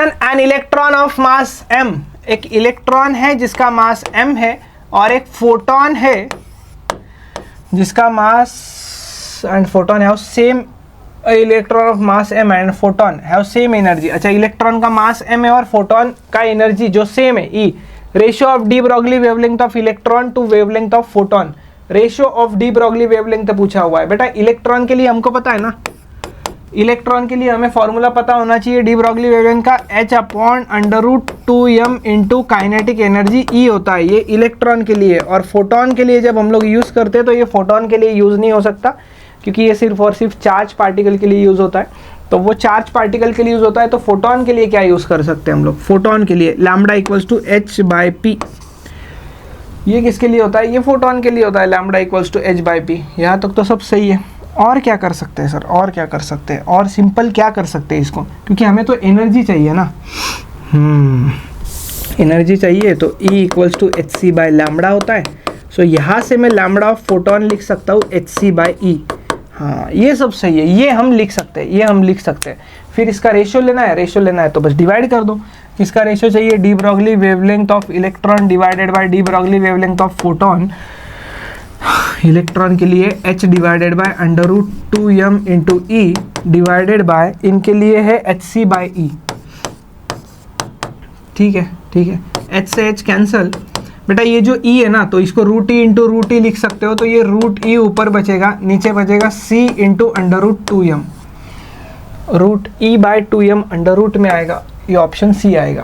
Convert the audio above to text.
An electron of mass m, एक electron है जिसका मास m है और एक फोटोन है जिसका mass and photon have same, electron of mass m and photon have same energy. अच्छा, इलेक्ट्रॉन का मास m है और फोटोन का एनर्जी जो सेम है E। Ratio of de Broglie wavelength of electron to wavelength of photon, ratio of de Broglie wavelength पूछा हुआ है बेटा। इलेक्ट्रॉन के लिए हमको पता है ना, इलेक्ट्रॉन के लिए हमें फॉर्मूला पता होना चाहिए डी ब्रॉगली वेवलेंथ का h/√2m into kinetic energy E होता है, ये इलेक्ट्रॉन के लिए। और फोटोन के लिए जब हम लोग यूज़ करते हैं तो ये फोटोन के लिए यूज़ नहीं हो सकता, क्योंकि ये सिर्फ और सिर्फ चार्ज पार्टिकल के लिए यूज़ होता है। तो वो चार्ज पार्टिकल के लिए यूज़ होता है, तो फोटोन के लिए क्या यूज़ कर सकते हैं हम लोग? फोटोन के लिए लैम्बडा इक्वल्स टू h/p। ये किसके लिए होता है? ये फोटोन के लिए होता है, लैम्बडा इक्वल्स टू h/p। यहाँ तक तो सब सही है। और क्या कर सकते हैं सर, और क्या कर सकते हैं? और सिंपल क्या कर सकते हैं इसको, क्योंकि हमें तो एनर्जी चाहिए ना। एनर्जी चाहिए तो E इक्वल्स टू hc/लैम्बडा होता है। सो यहाँ से मैं लैम्बडा ऑफ फोटोन लिख सकता हूँ hc/E। हाँ, ये सब सही है, ये हम लिख सकते हैं, ये हम लिख सकते हैं। फिर इसका रेशियो लेना है, रेशियो लेना है तो बस डिवाइड कर दो। इसका रेशियो चाहिए D Broglie wavelength of electron divided by D Broglie wavelength of photon. Electron के लिए h divided by √2m into E divided by, इनके लिए है hc/E। ठीक है, ठीक है, h से h कैंसल। बेटा ये जो E है ना, तो इसको √E इंटू √E लिख सकते हो, तो ये √E ऊपर बचेगा, नीचे बचेगा c into √2m, √E/2m under root में आएगा, ये ऑप्शन C आएगा।